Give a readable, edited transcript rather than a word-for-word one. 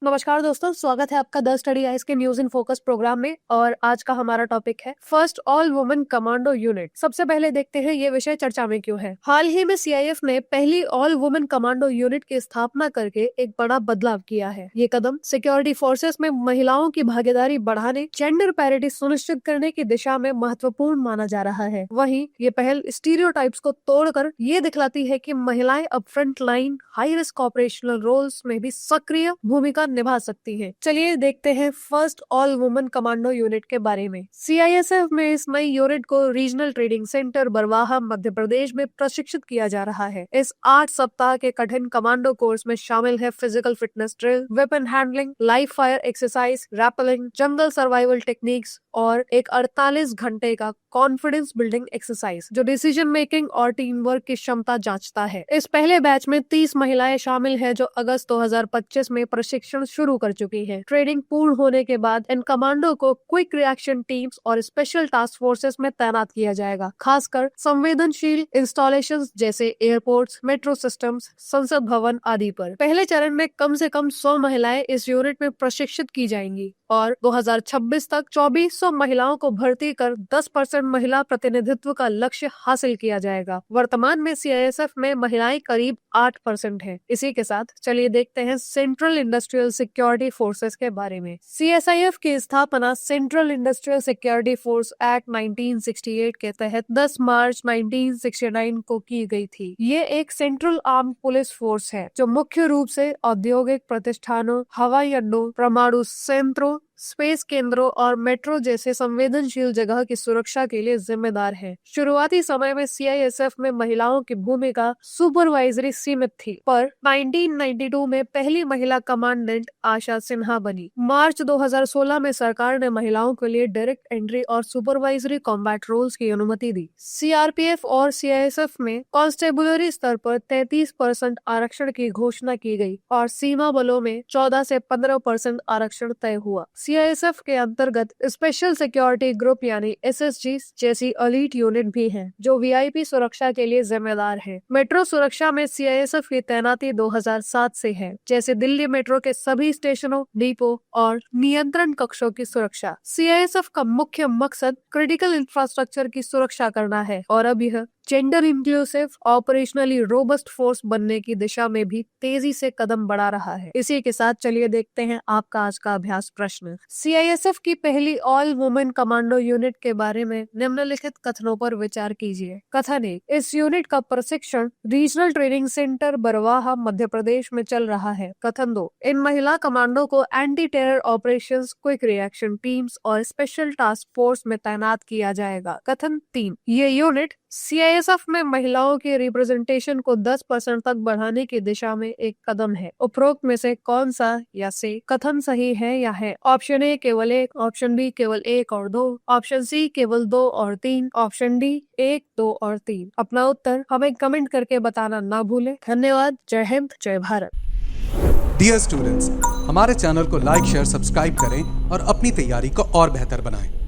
नमस्कार दोस्तों, स्वागत है आपका द स्टडी आइज के न्यूज इन फोकस प्रोग्राम में। और आज का हमारा टॉपिक है first all women commando unit. सबसे पहले देखते हैं ये विषय चर्चा में क्यों है। हाल ही में सीआईएफ ने पहली ऑल वुमेन कमांडो यूनिट की स्थापना करके एक बड़ा बदलाव किया है। ये कदम सिक्योरिटी फोर्सेस में महिलाओं की भागीदारी बढ़ाने, जेंडर पैरिटी सुनिश्चित करने की दिशा में महत्वपूर्ण माना जा रहा है। वहीं ये पहल स्टीरियोटाइप्स को तोड़कर ये दिखलाती है कि महिलाएं अब front line high risk operational roles में भी सक्रिय भूमिका निभा सकती हैं। चलिए देखते हैं first all women commando unit के बारे में। सीआईएसएफ में इस नई यूनिट को regional training centre बरवाहा Madhya Pradesh में प्रशिक्षित किया जा रहा है। इस 8 सप्ताह के कठिन कमांडो कोर्स में शामिल है physical fitness drill, weapon handling, live fire exercise, rappelling, jungle survival techniques और एक 48 घंटे का कॉन्फिडेंस बिल्डिंग एक्सरसाइज जो डिसीजन मेकिंग और टीम वर्क की क्षमता जांचता है। इस पहले बैच में 30 महिलाएं शामिल हैं जो अगस्त 2025 में प्रशिक्षण शुरू कर चुकी हैं। ट्रेनिंग पूर्ण होने के बाद इन कमांडो को क्विक रिएक्शन टीम्स और स्पेशल टास्क फोर्सेस में तैनात किया जाएगा, खासकर संवेदनशील इंस्टॉलेशंस जैसे एयरपोर्ट्स, मेट्रो सिस्टम्स, संसद भवन आदि पर। पहले चरण में कम से कम 100 महिलाएं इस यूनिट में प्रशिक्षित की जाएंगी और 2026 तक 2400 महिलाओं को भर्ती कर 10% महिला प्रतिनिधित्व का लक्ष्य हासिल किया जाएगा। वर्तमान में सीआईएसएफ में महिलाएं करीब 8% हैं। इसी के साथ चलिए देखते हैं सेंट्रल इंडस्ट्रियल सिक्योरिटी फोर्सेस के बारे में। सीएसआईएफ की स्थापना central industrial security force act 1968 के तहत 10 मार्च 1969 को की गई थी। ये एक सेंट्रल आर्म्ड पुलिस फोर्स है जो मुख्य रूप से औद्योगिक प्रतिष्ठानों, हवाई अड्डों, परमाणु संयंत्रों, स्पेस केंद्रों और मेट्रो जैसे संवेदनशील जगह की सुरक्षा के लिए जिम्मेदार है। शुरुआती समय में सीआईएसएफ में महिलाओं की भूमिका सुपरवाइजरी सीमित थी, पर 1992 में पहली महिला कमांडेंट आशा सिन्हा बनी। मार्च 2016 में सरकार ने महिलाओं के लिए डायरेक्ट एंट्री और सुपरवाइजरी कॉम्बैट रोल्स की अनुमति दी। सीआरपीएफ और सीआईएसएफ में कांस्टेबुलरी स्तर पर 33% आरक्षण की घोषणा की गई और सीमा बलों में 14 से 15% आरक्षण तय हुआ। सीआईएसएफ के अंतर्गत स्पेशल सिक्योरिटी ग्रुप यानी एसएसजी जैसी एलीट यूनिट भी हैं, जो वीआईपी सुरक्षा के लिए जिम्मेदार है। मेट्रो सुरक्षा में सीआईएसएफ की तैनाती 2007 से है, जैसे दिल्ली मेट्रो के सभी स्टेशनों, डिपो और नियंत्रण कक्षों की सुरक्षा। सीआईएसएफ का मुख्य मकसद क्रिटिकल इंफ्रास्ट्रक्चर की सुरक्षा करना है और अब यह gender inclusive operationally robust force बनने की दिशा में भी तेजी से कदम बढ़ा रहा है। इसी के साथ चलिए देखते हैं आपका आज का अभ्यास प्रश्न। सीआईएसएफ की पहली ऑल वुमेन कमांडो यूनिट के बारे में निम्नलिखित कथनों पर विचार कीजिए। कथन 1, इस यूनिट का प्रशिक्षण regional training centre बरवाहा Madhya Pradesh में चल रहा है। कथन 2, इन महिला कमांडो को anti terror operations, quick reaction teams और स्पेशल टास्क फोर्स में तैनात किया जाएगा। कथन 3, ये यूनिट सीआईएसएफ में महिलाओं के रिप्रेजेंटेशन को 10% तक बढ़ाने की दिशा में एक कदम है। उपरोक्त में से कौन सा या से कथन सही है या है? ऑप्शन ए केवल 1, ऑप्शन बी केवल 1 और 2, ऑप्शन सी केवल 2 और 3, ऑप्शन डी 1, 2 और 3। अपना उत्तर हमें कमेंट करके बताना ना भूलें। धन्यवाद। जय हिंद, जय भारत। डियर स्टूडेंट्स, हमारे चैनल को लाइक, शेयर, सब्सक्राइब करें और अपनी तैयारी को और बेहतर बनाएं।